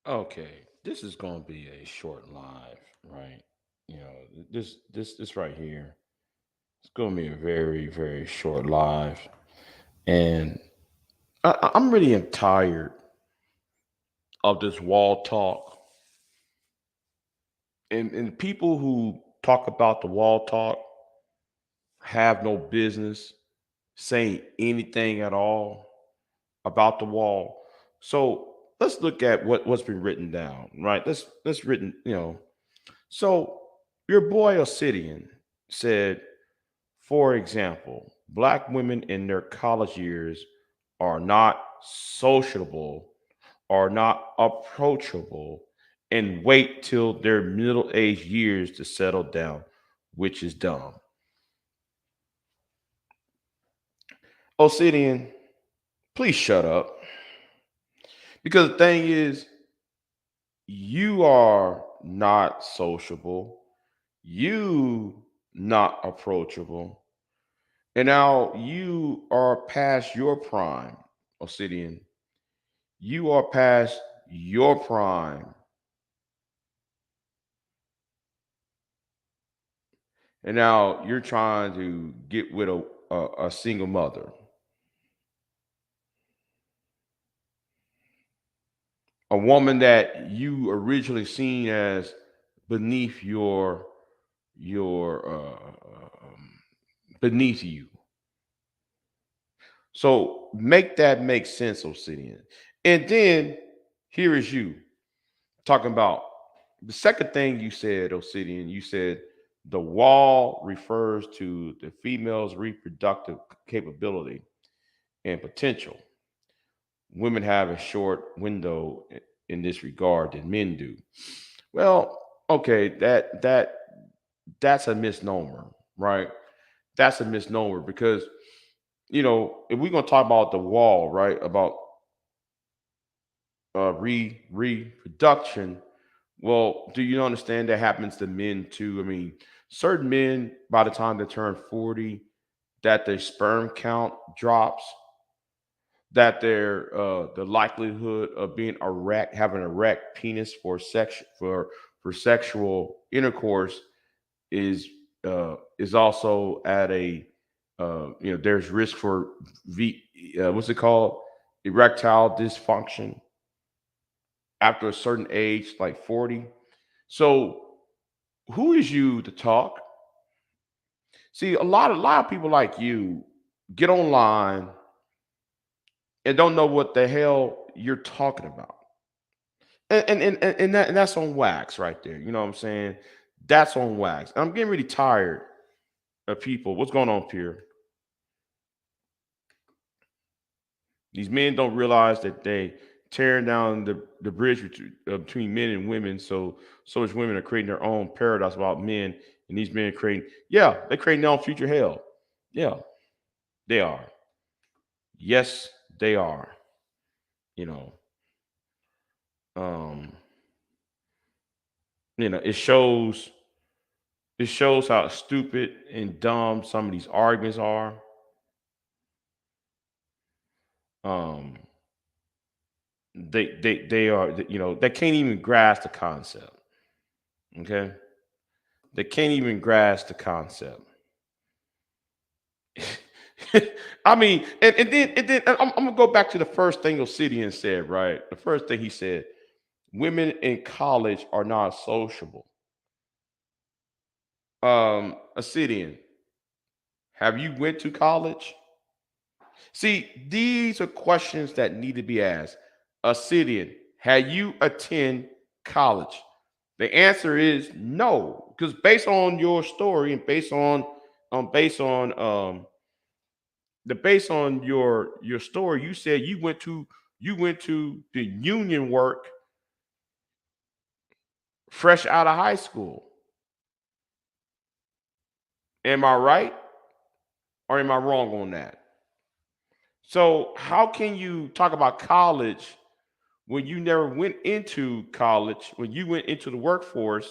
Okay, this is going to be a short live, right? You know, this right here. It's going to be a very very short live, and I'm really tired of this wall talk and people who talk about the wall talk have no business saying anything at all about the wall. So let's look at what's been written down, right? Let's written, So your boy Obsidian said, for example, black women in their college years are not sociable, are not approachable, and wait till their middle age years to settle down, which is dumb. Obsidian, please shut up. Because the thing is, you are not sociable, you not approachable, and now you are past your prime, Obsidian. You are past your prime, and now you're trying to get with a single mother, a woman that you originally seen as beneath your beneath you. So make that make sense, Obsidian. And then here is you talking about the second thing you said, Obsidian. You said the wall refers to the female's reproductive capability and potential. Women have a short window in this regard than men do. Well, okay, that's a misnomer, right? That's a misnomer because if we're gonna talk about the wall, right, about reproduction. Well, do you understand that happens to men too? I mean, certain men by the time they turn 40, that their sperm count drops, that their the likelihood of being erect, having an erect penis for sexual intercourse is also at a there's risk for what's it called, erectile dysfunction after a certain age, like 40. So who is you to talk? See, a lot of people like you get online and don't know what the hell you're talking about. And that's on wax right there. You know what I'm saying? That's on wax. I'm getting really tired of people. What's going on, Pierre? These men don't realize that they tearing down the bridge between men and women. So as women are creating their own paradox about men, and these men are creating, yeah, they're creating their own future hell. Yeah, they are. Yes, they are. You know, um, it shows how stupid and dumb some of these arguments are. Um, they are, they can't even grasp the concept. Okay, they can't even grasp the concept. I mean, and then I'm gonna go back to the first thing Obsidian said. Right, the first thing he said: women in college are not sociable. Obsidian, have you went to college? See, these are questions that need to be asked. Obsidian, had you attend college? The answer is no, because based on your story and based on your story, you said you went to the union work fresh out of high school. Am I right or am I wrong on that? So how can you talk about college when you never went into college, when you went into the workforce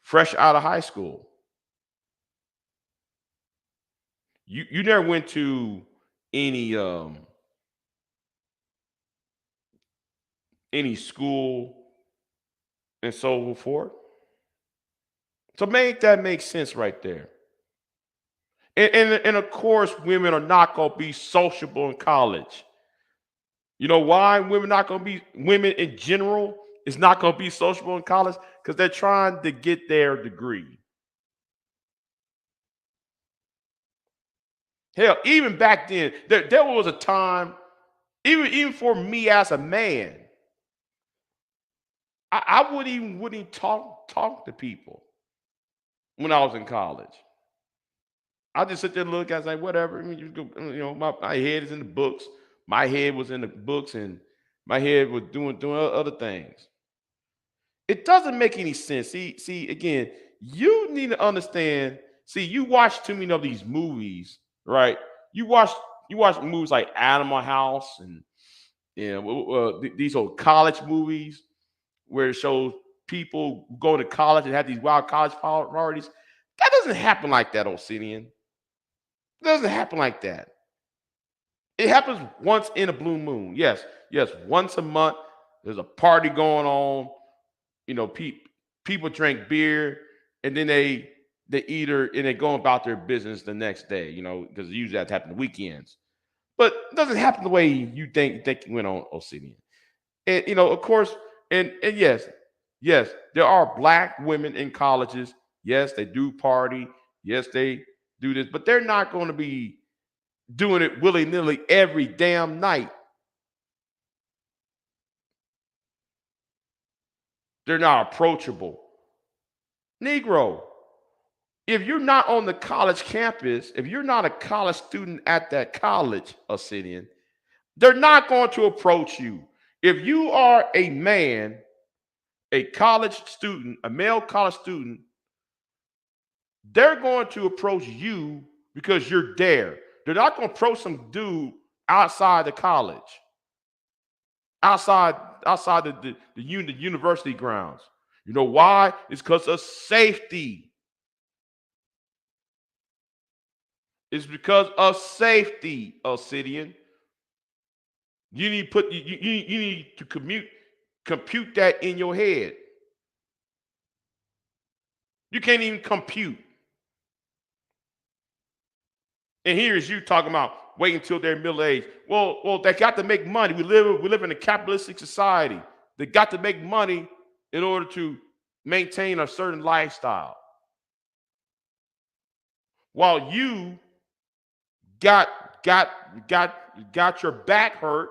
fresh out of high school? You never went to any any school, and so forth. So make that make sense right there. And of course, women are not going to be sociable in college. You know why women in general is not going to be sociable in college? Because they're trying to get their degree. Hell, even back then, there was a time, even for me as a man, I wouldn't talk to people when I was in college. I just sit there and look. I was like, whatever. I mean, my head is in the books. My head was in the books, and my head was doing other things. It doesn't make any sense. See again. You need to understand. See, you watch too many of these movies, right? You watch you watch movies like Animal House and these old college movies where it shows people going to college and have these wild college parties. That doesn't happen like that, Obsidian. It doesn't happen like that. It happens once in a blue moon. Yes, yes, once a month. There's a party going on. You know, people drink beer and then they either and they go about their business the next day. You know, because usually that happens weekends. But it doesn't happen the way you think it went on Obsidian. And of course, and yes, yes, there are black women in colleges. Yes, they do party. Yes, they do this, but they're not going to be doing it willy nilly every damn night. They're not approachable. Negro, if you're not on the college campus, if you're not a college student at that college, Obsidian, they're not going to approach you. If you are a man, a college student, a male college student, they're going to approach you because you're there. They're not going to approach some dude outside the college, outside outside the university grounds. You know why? It's because of safety. It's because of safety, Obsidian. You need to put you need to compute that in your head. You can't even compute. And here is you talking about wait until they're middle age. Well, they got to make money. We live in a capitalistic society. They got to make money in order to maintain a certain lifestyle. While you got your back hurt,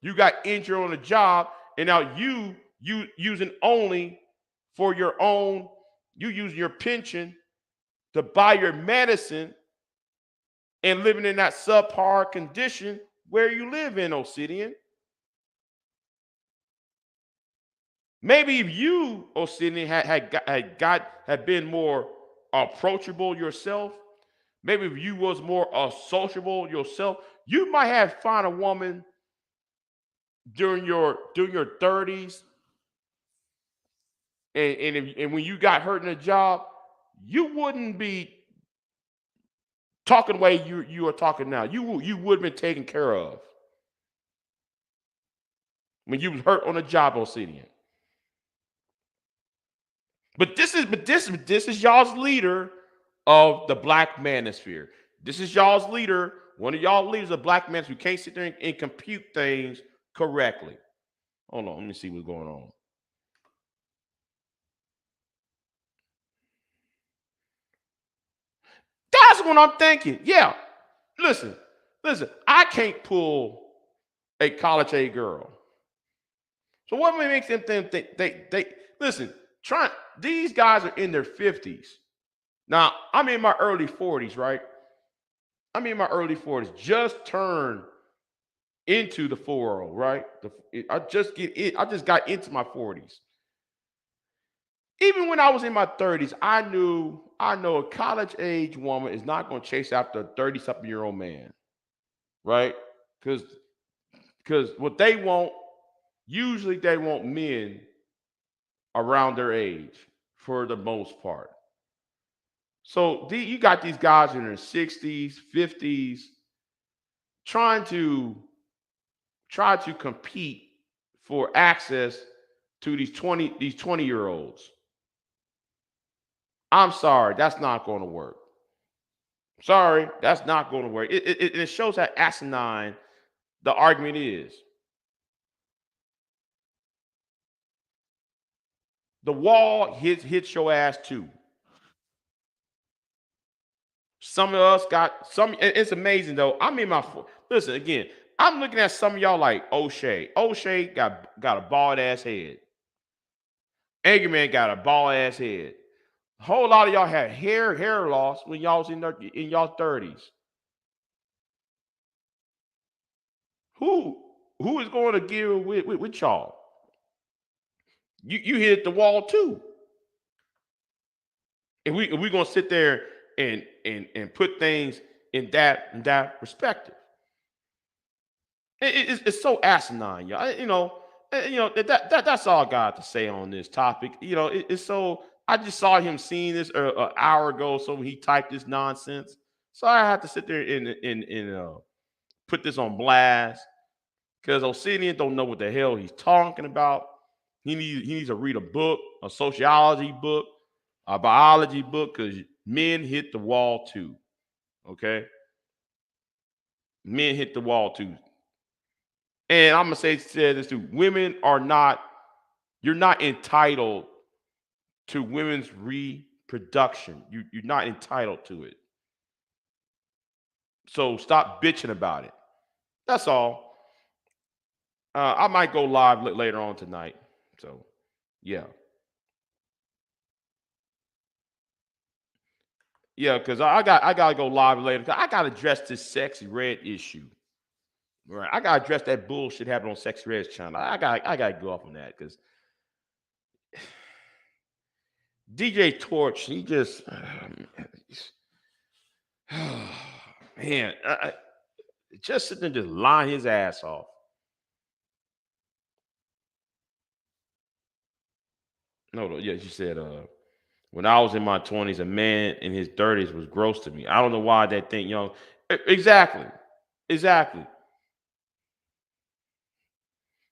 you got injured on the job, and now you using only for your own, you using your pension to buy your medicine and living in that subpar condition where you live in Obsidian. Maybe if you, Obsidian, had been more approachable yourself, maybe if you was more sociable yourself, you might have found a woman during your 30s, and when you got hurt in a job, you wouldn't be talking the way you are talking now. You would have been taken care of when you was hurt on a job, Obsidian. But this is y'all's leader of the black manosphere. This is y'all's leader, one of y'all leaders of black manosphere who can't sit there and compute things correctly. Hold on, let me see what's going on. That's what I'm thinking. Yeah. Listen, listen. I can't pull a college age girl. So what makes them think they listen? Try these guys are in their 50s. Now I'm in my early 40s, right? I'm in my early 40s. Just turned into the 4-0, right? I just got into my 40s. Even when I was in my 30s, I know a college age woman is not going to chase after a 30 something year old man, right? Because what they want, usually they want men around their age for the most part. So you got these guys in their 60s, 50s trying to compete for access to these 20-year olds. I'm sorry, that's not going to work. Sorry, that's not going to work. It shows how asinine the argument is. The wall hits your ass too. Some of us got some. It's amazing though. I'm in my listen again. I'm looking at some of y'all like O'Shea. O'Shea got a bald ass head. Angry Man got a bald ass head. A whole lot of y'all had hair loss when y'all was in y'all 30s. Who who is going to give with y'all? You hit the wall too. And we gonna sit there and put things in that perspective. It's so asinine, y'all. That's all I got to say on this topic. It's so. I just saw him seeing this an hour ago, so he typed this nonsense. So I had to sit there and put this on blast because Obsidian don't know what the hell he's talking about. He needs to read a book, a sociology book, a biology book, because men hit the wall too. Okay, men hit the wall too. And I'm gonna say this too: women are not. You're not entitled to women's reproduction. You're not entitled to it. So stop bitching about it. That's all. I might go live later on tonight. So yeah, yeah, because I gotta go live later. 'Cause I gotta address this sexy red issue. Right, I gotta address that bullshit happening on Sexy Red's channel. I gotta go off on that because DJ Torch, he just man, just sitting there just lying his ass off. No, no, yeah, she said, when I was in my 20s, a man in his 30s was gross to me. I don't know why they think young. Exactly. Exactly.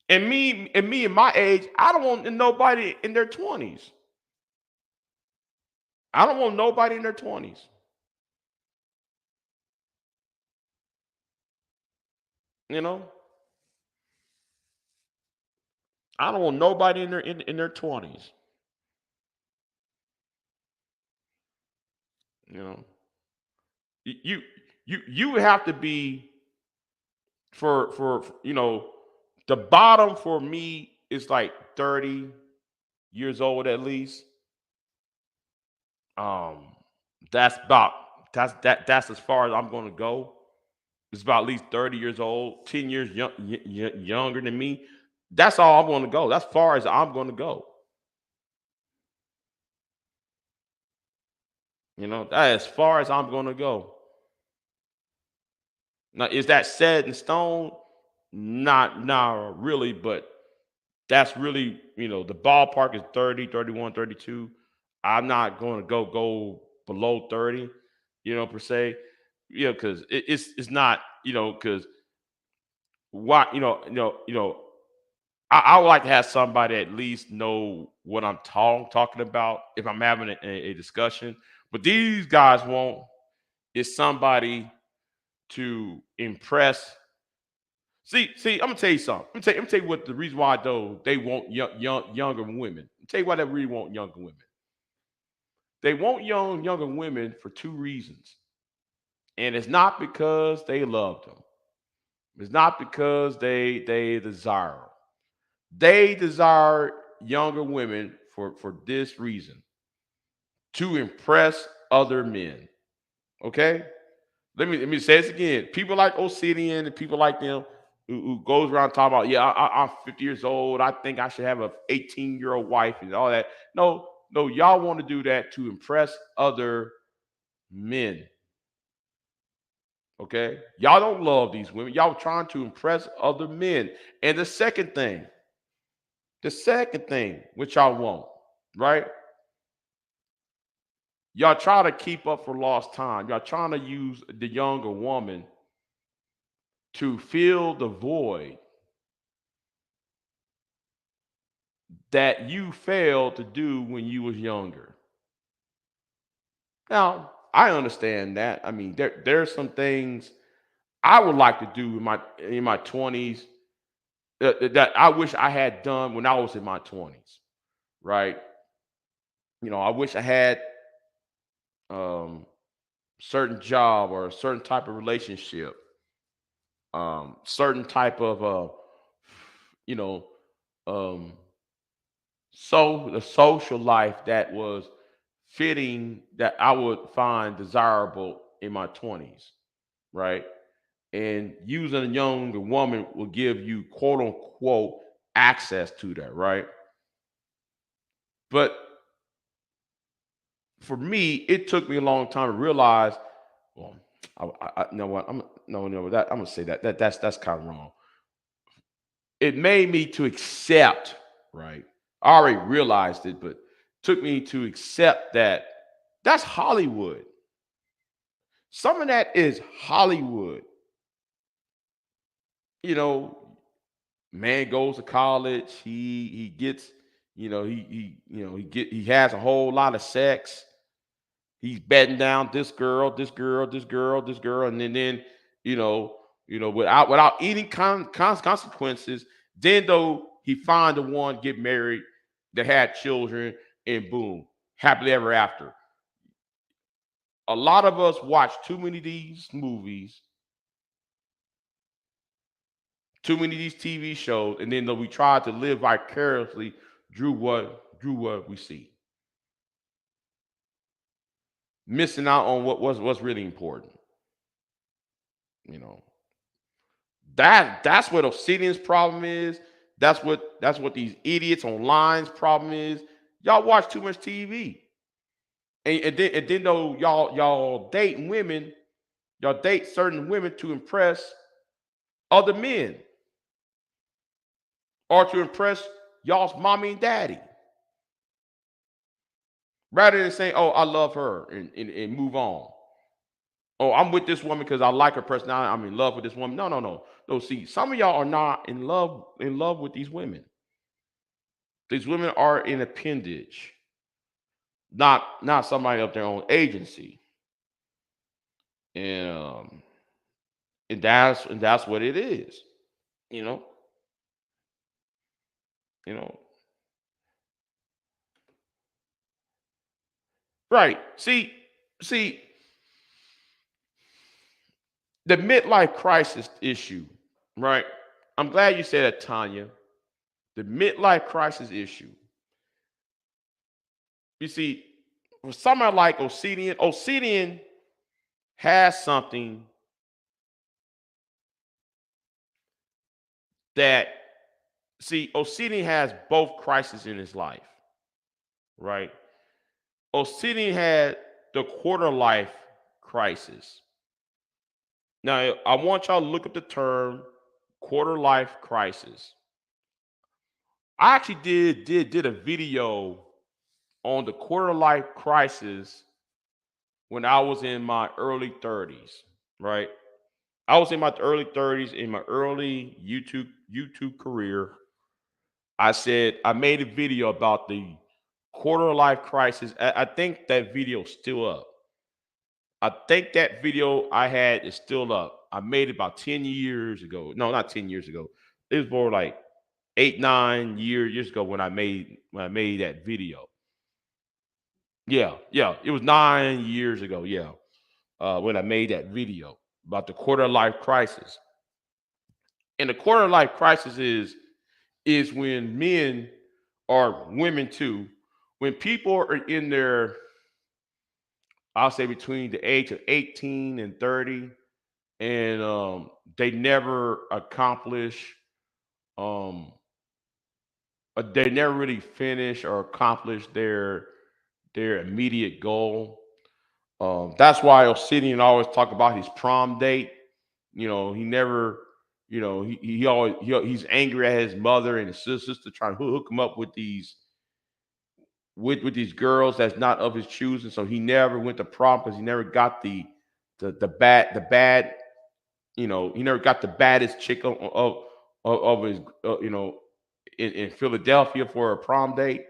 And me in my age, I don't want nobody in their 20s. I don't want nobody in their 20s. You know? I don't want nobody in their 20s. You know. You you would have to be for the bottom for me is like 30 years old at least. Um, that's about that's as far as I'm going to go. It's about at least 30 years old, 10 years younger than me. That's all I'm going to go. That's far as I'm going to go. That as far as I'm going to go. Now, is that set in stone? Not really, but that's really, the ballpark is 30, 31, 32. I'm not going to go below 30, per se. Because it's not, because why, I would like to have somebody at least know what I'm talking about if I'm having a discussion. But these guys won't. It's somebody to impress. See, I'm gonna tell you something. I'm gonna tell you what the reason why though they want younger women. Tell you why they really want younger women. They want younger women for two reasons, and it's not because they love them. It's not because they desire them. They desire younger women for this reason: to impress other men. Okay, let me say this again. People like Obsidian and people like them who goes around talking about, yeah, I'm 50 years old. I think I should have a 18-year-old wife and all that. No, no, y'all want to do that to impress other men. Okay, y'all don't love these women. Y'all trying to impress other men. And the second thing, which y'all want, right? Y'all try to keep up for lost time. Y'all trying to use the younger woman to fill the void that you failed to do when you was younger. Now, I understand that. I mean, there's some things I would like to do in my 20s that I wish I had done when I was in my 20s, right? I wish I had um certain job or a certain type of relationship, certain type of you know, um the social life that was fitting that I would find desirable in my 20s, right? And using a younger woman will give you quote unquote access to that, right? But for me, it took me a long time to realize, well, you know what? No, that I'm gonna say that's kind of wrong. It made me to accept, right? I already realized it, but took me to accept that that's Hollywood. Some of that is Hollywood. You know, man goes to college, he gets, he has a whole lot of sex. He's betting down this girl, this girl, this girl, this girl, and then you know, without any consequences. Then though he find the one, get married, that had children, and boom, happily ever after. A lot of us watch too many of these movies, too many of these TV shows, and then though we try to live vicariously through what we see, missing out on what's really important. You know, that's what Obsidian's problem is. That's what these idiots online's problem is. Y'all watch too much TV, and then though y'all date women, y'all date certain women to impress other men or to impress y'all's mommy and daddy, rather than saying, "Oh, I love her," and move on. Oh, I'm with this woman because I like her personality. I'm in love with this woman. No, no, no, no. See, some of y'all are not in love with these women. These women are an appendage, not somebody of their own agency, and and that's what it is. You know, you know. Right. See, the midlife crisis issue. Right. I'm glad you said that, Tanya. The midlife crisis issue. You see, for somebody like Obsidian has something that, see, Obsidian has both crises in his life, right? Obsidian had the quarter life crisis. Now, I want y'all to look up the term quarter life crisis. I actually did a video on the quarter life crisis when I was in my early 30s, right? I was in my early 30s in my early YouTube career. I said I made a video about the quarter life crisis. I think that video is still up. I think that video I had is still up. I made it about 10 years ago. No, not 10 years ago. It was more like 8, 9 years ago when I made that video. Yeah, yeah. It was 9 years ago, yeah. When I made that video about the quarter life crisis. And the quarter life crisis is when men or women too, when people are in their, I'll say between the age of 18 and 30, and they never accomplish, um, they never really finish or accomplish their immediate goal. That's why Obsidian always talk about his prom date. He never, he always he's angry at his mother and his sister trying to hook him up with these girls that's not of his choosing. So he never went to prom because he never got the bad. He never got the baddest chick of his in Philadelphia for a prom date.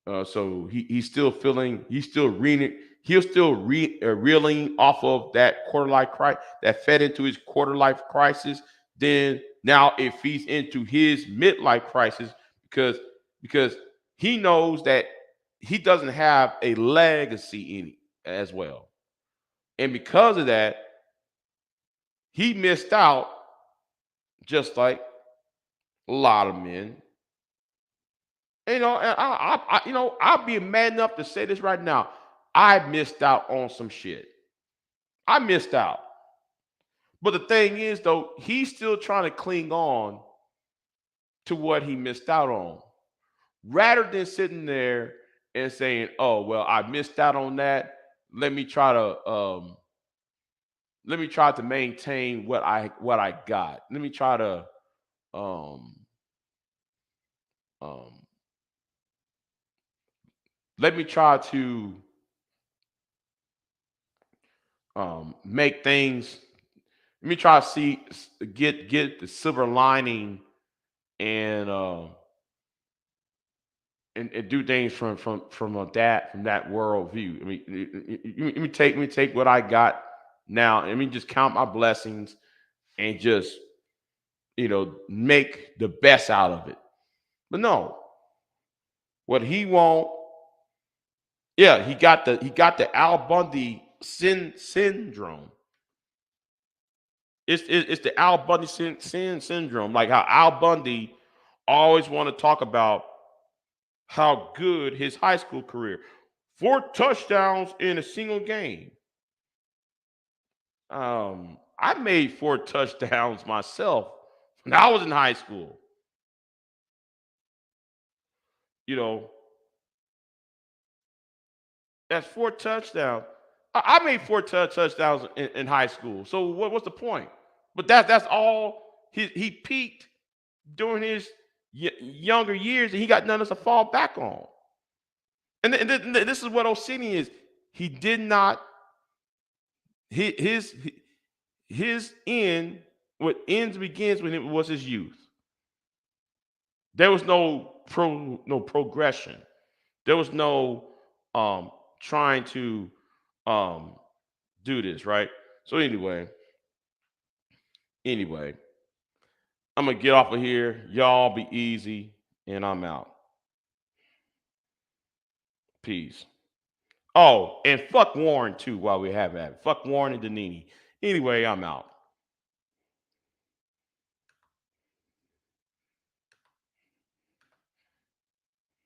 So he's still feeling, he's still reeling, reeling off of that quarter life crisis that fed into his quarter life crisis. Then now it feeds into his midlife crisis because because he knows that he doesn't have a legacy in it as well, and because of that, he missed out just like a lot of men. And I'll be man enough to say this right now. I missed out on some shit. I missed out. But the thing is, though, he's still trying to cling on to what he missed out on, rather than sitting there and saying, "Oh, well, I missed out on that. Let me try to maintain what I got. Let me try to um um let me try to make things. Let me try to get the silver lining and and do things from that world view. I mean, let me take what I got now. Let me just count my blessings and just make the best out of it. But no, what he won't. Yeah, he got the Al Bundy syndrome. It's the Al Bundy syndrome. Like how Al Bundy always want to talk about how good his high school career, 4 touchdowns in a single game. I made 4 touchdowns myself when I was in high school. You know, that's 4 touchdowns. I made 4 touchdowns in high school. So what's the point? But that's all. He peaked during his younger years, and he got nothing else to fall back on. And this is what Osini is. He did not his his end. What ends begins when it was his youth. There was no progression. There was no trying to um do this right. So anyway, I'm gonna get off of here. Y'all be easy, and I'm out. Peace. Oh, and fuck Warren too while we have at it. Fuck Warren and Danini. Anyway, I'm out.